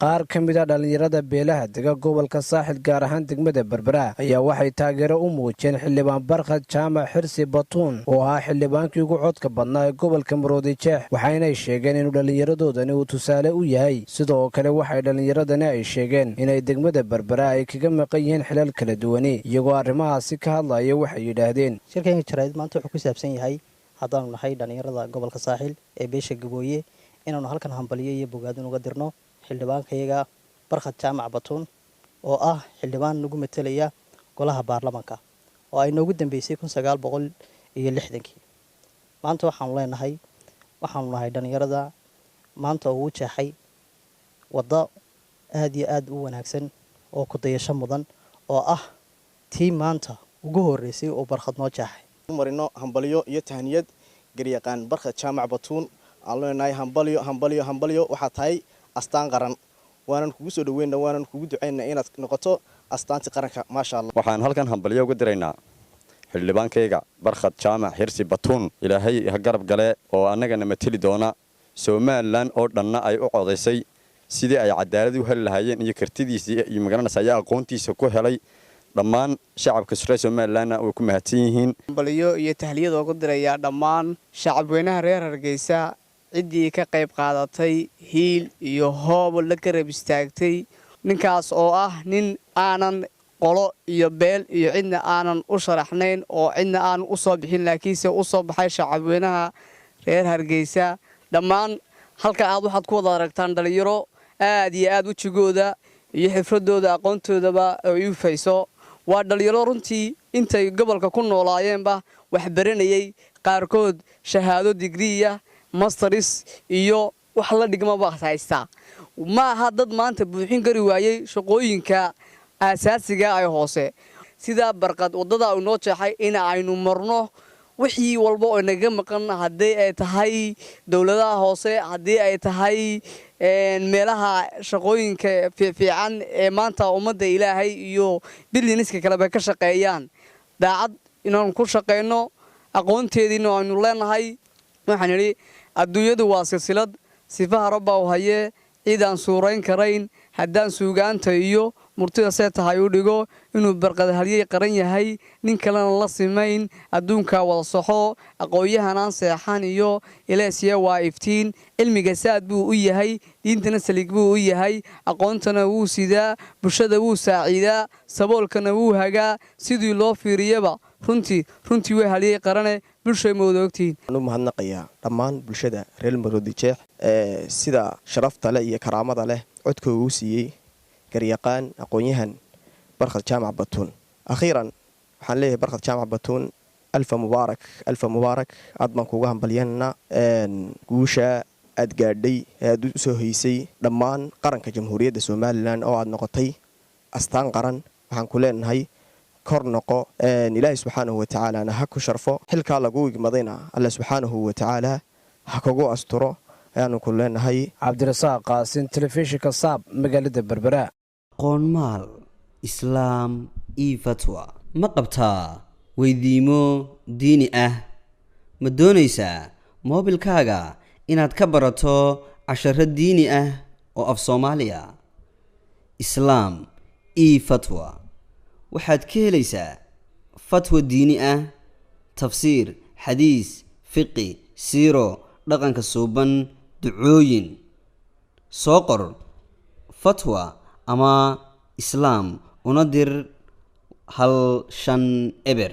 qaar ka mid ah dhalinyarada beelaha dega gobolka saaxil gaar ahaan degmada Berbera ayaa waxay taageero u muujiyeen xildhibaan Barkhad Jaamac Xirsi Batuun oo ah xildhibaankii ugu codka badnaa ee gobolka Maroodi Jeex waxayna sheegeen inuu dhallinyaradoodani uu tusaale u yahay sidoo kale waxay dhallinyaradani ay sheegeen inay degmada Berbera ay kaga maqan yihiin xilal kala duwan iyagoo arrimahaasi ka hadlaya waxay yidhaahdeen shirkayga jaraa'id maanta wuxuu ku saabsan yahay haddaanu nahay dhalinyarada gobolka saaxil ee beesha Gabooye inaanu halkan hambaliyo iyo bogaadin uga dirno xildhibaankayaga Barkhad Jaamac Batuun oo ah xildhibaan nagu metelaya golaha baarlamaanka oo ay noogu dambeysay 1960 maanta waxaanu nahay dhalinyarada maanta uu jeexay wada aad iyo aad u wanaagsan oo ku dayasho mudan oo ah tii maanta ugu horeysay oo Barkhad noo jeexay marino hambaliyo iyo tahniyad garyaqaan Barkhad Jaamac Batuun aan leenahay hambaliyo waxa tahay astaan qaran waanan kugu soo dhaweynaa waanan kugu duceynaa inaad noqoto astaanti qaranka ma sha Allah waxaan halkan hambaliyo uga direynaa xildhibaankayga Barkhad Jaamac Xirsi Batuun ilaahay ha garab gale oo annagana matali doona Soomaaliland oo dhanna ay u codeysay sidii ay cadaalad u heli lahaayeen iyo kartidiisa iyo magaranaysa aqoontiisa ku helay dhammaan shacabka Soomaaliland oo ku mahadsan yihiin hambaliyo iyo tahliyad ugu diraya dhammaan shacabweynaha reer Hargeysa ciddii ka qayb qaadatay hiil iyo hoob la garab istaagtay ninkaas oo ah nin aanan qolo iyo beel iyo cidna aanan u sharaxnayn oo cidna aan u soo bixin laakiinse u soo baxay shacabweynaha reer Hargeysa dhammaan halka aad waxaad ku wada aragtaan dhalinyaro aad iyo aad u jigooda iyo xirfadooda aqoontoodaba ay u fayso waa dhalinyaro runtii intay gobolka ku noolaayeenba wax baranayay qaarkood shahaado digriya masters iyo wax la dhigmaba haysta ma aha dad maanta buuxin kari waayay shaqooyinka asaasiga ay hoose sida Barkhad wadada uu noo jeexay in aynu marno wixii walba oo naga maqan hadii ay tahay dawladaha hoose hadii ay tahay meelaha shaqooyinka fiican ee maanta ummadda Ilaahay iyo billioniska kale ba ka shaqeeyaan daacad inaan ku shaqeyno aqoonteedina aanu leenahay waxaan yiri adduunyadu waa silsilad sifaha rabba oo haye ciidan suurayn karayn haddaan suugaanta iyo murtida see tahay u dhigo inuu Barkhad haliyay qaran yahay nin kalena la simayn adduunka wada soxo aqooyahanaan seexan iyo ilaasiya waa iftiin cilmiga saad buu u yahay diintana saliig buu u yahay aqoontana wuu sidaa bulshada wuu saaciidaa saboolkana wuu hagaa sidii loo fiiriyaba runtii way haliyay qarane bulshay moodogtiin anu mahadnaqaya dhammaan bulshada reer Maroodi Jeex sida sharafta leh iyo karaamada leh codkooda uu siiyay garyaqaan aqoonyahan Barkhad Jaamac Batuun akhiran waxaan leeyahay Barkhad Jaamac Batuun alfa mubaarak aad baan kuga hambalyeena guusha aad gaadhay aad u soo haysay dhammaan qaranka jamhuuriyadda Soomaaliland oo aad noqotay astaan qaran waxaan ku leenahay kor noqo ilaahay subxaanahu wa ta'ala ha ku sharfo xilka lagu igmadayna Allah subxaanahu wa ta'ala ha kugu asturo ayaanu ku leenahay Cabdirasaaq Qaasin telefishinka Saab magaalada Berbera qoonmaal islaam iyo fatwa ma qabtaa weydiimo diini ah ma doonaysaa moobilkaaga inaad ka barato casharo diini ah oo af Soomaaliya islaam iyo fatwa waxaad ka helaysaa fatwa diini ah tafsiir xadiis fiqi siiro dhaqanka suuban ducooyin soo qor fatwa ama islaam una dir hal shan eber